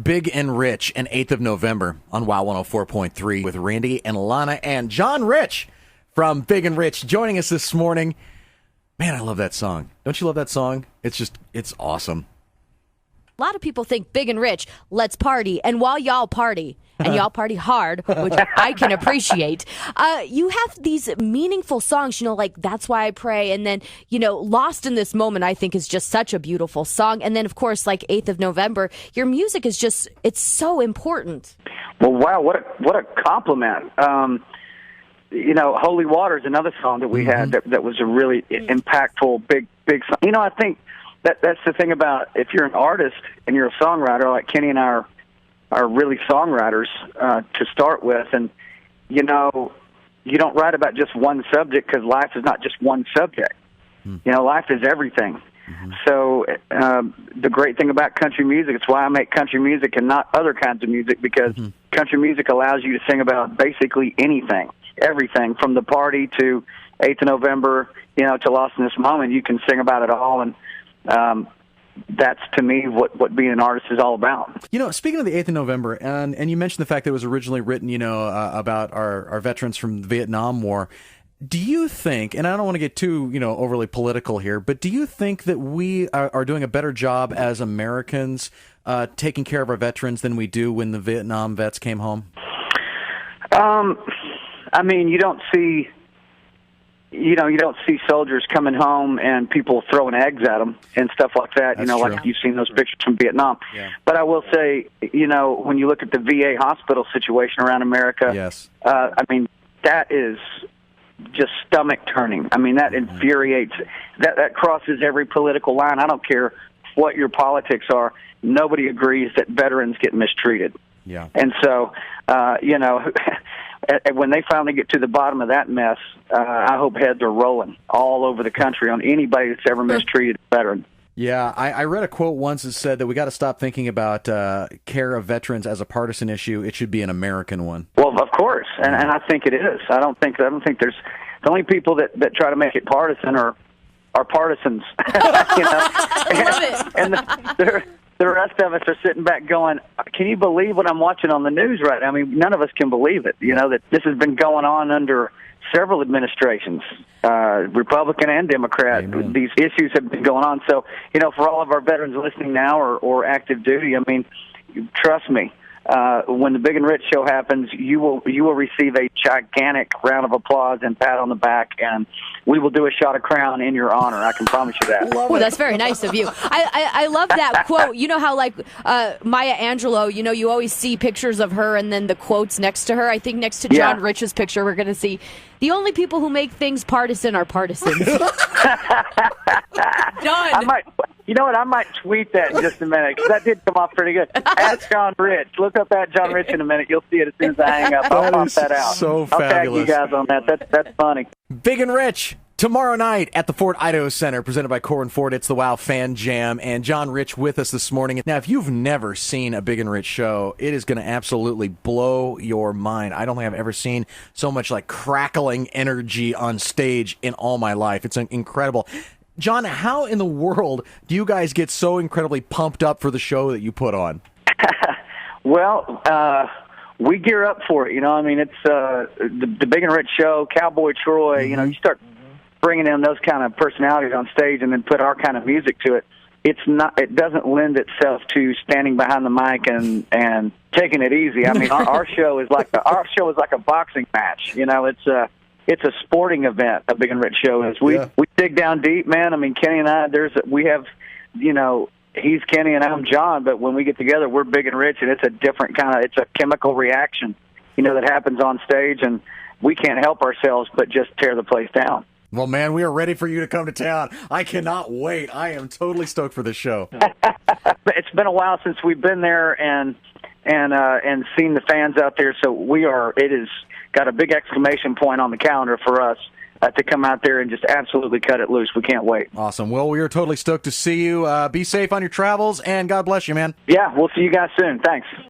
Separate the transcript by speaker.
Speaker 1: Big and Rich, and 8th of November on WOW 104.3 with Randy and Alana and John Rich from Big and Rich joining us this morning. Man, I love that song. Don't you love that song? It's awesome.
Speaker 2: A lot of people think Big and Rich, let's party. And while y'all party, and y'all party hard, which I can appreciate, you have these meaningful songs, like That's Why I Pray. And then, Lost in This Moment, I think is just such a beautiful song. And then, of course, like 8th of November, your music is just, it's so important.
Speaker 3: Well, wow, what a compliment. Holy Water is another song that we had that was a really impactful, big song. I think that's the thing about if you're an artist and you're a songwriter, like Kenny and I are really songwriters to start with. And, you don't write about just one subject because life is not just one subject. Life is everything. So the great thing about country music, it's why I make country music and not other kinds of music, because country music allows you to sing about basically anything, everything, from the party to 8th of November, to Lost in This Moment. You can sing about it all, and that's, to me, what being an artist is all about.
Speaker 1: Speaking of the 8th of November, and you mentioned the fact that it was originally written, about our veterans from the Vietnam War, do you think, and I don't want to get too, overly political here, but do you think that we are doing a better job as Americans taking care of our veterans than we do when the Vietnam vets came home?
Speaker 3: You don't see... you don't see soldiers coming home and people throwing eggs at them and stuff like that,
Speaker 1: That's
Speaker 3: like
Speaker 1: true.
Speaker 3: you've seen those pictures from Vietnam.
Speaker 1: Yeah.
Speaker 3: But I will say, when you look at the VA hospital situation around America,
Speaker 1: Yes.
Speaker 3: That is just stomach-turning. That infuriates. That crosses every political line. I don't care what your politics are. Nobody agrees that veterans get mistreated.
Speaker 1: Yeah.
Speaker 3: And so, when they finally get to the bottom of that mess, I hope heads are rolling all over the country on anybody that's ever mistreated a veteran.
Speaker 1: Yeah, I read a quote once that said that we got to stop thinking about care of veterans as a partisan issue. It should be an American one.
Speaker 3: Well, of course, and I think it is. I don't think there's the only people that try to make it partisan are partisans.
Speaker 2: I love it.
Speaker 3: And the rest of us are sitting back going, can you believe what I'm watching on the news right now? None of us can believe it, that this has been going on under several administrations, Republican and Democrat.
Speaker 1: Amen.
Speaker 3: These issues have been going on. So, for all of our veterans listening now or active duty, trust me, when the Big and Rich show happens, you will receive a gigantic round of applause and pat on the back, and we will do a shot of Crown in your honor. I can promise you that.
Speaker 2: Well, that's very nice of you. I love that quote. You know how, Maya Angelou, you always see pictures of her and then the quotes next to her. I think next to John Rich's picture, we're going to see, the only people who make things partisan are partisans. Done.
Speaker 3: I might tweet that in just a minute, because that did come off pretty good. Ask John Rich. Look up at John Rich in a minute. You'll see it as soon as I hang up. I'll pop that out.
Speaker 1: So
Speaker 3: I'll tag
Speaker 1: fabulous.
Speaker 3: you guys on that. That's funny.
Speaker 1: Big and Rich, tomorrow night at the Ford Idaho Center, presented by Corin Ford. It's the WOW Fan Jam, and John Rich with us this morning. Now, if you've never seen a Big and Rich show, it is going to absolutely blow your mind. I don't think I've ever seen so much crackling energy on stage in all my life. It's incredible. John, how in the world do you guys get so incredibly pumped up for the show that you put on?
Speaker 3: Well, we gear up for it. It's the Big and Rich show, Cowboy Troy. You start bringing in those kind of personalities on stage, and then put our kind of music to it. It doesn't lend itself to standing behind the mic and taking it easy. Our show is like a boxing match. It's a sporting event. A Big and Rich show is. We dig down deep, man. Kenny and I. He's Kenny and I'm John, but when we get together, we're Big and Rich, and it's a different it's a chemical reaction, that happens on stage, and we can't help ourselves but just tear the place down.
Speaker 1: Well, man, we are ready for you to come to town. I cannot wait. I am totally stoked for this show.
Speaker 3: It's been a while since we've been there and seen the fans out there, so it has got a big exclamation point on the calendar for us to come out there and just absolutely cut it loose. We can't wait.
Speaker 1: Awesome. Well, we are totally stoked to see you. Be safe on your travels, and God bless you, man.
Speaker 3: Yeah, we'll see you guys soon. Thanks.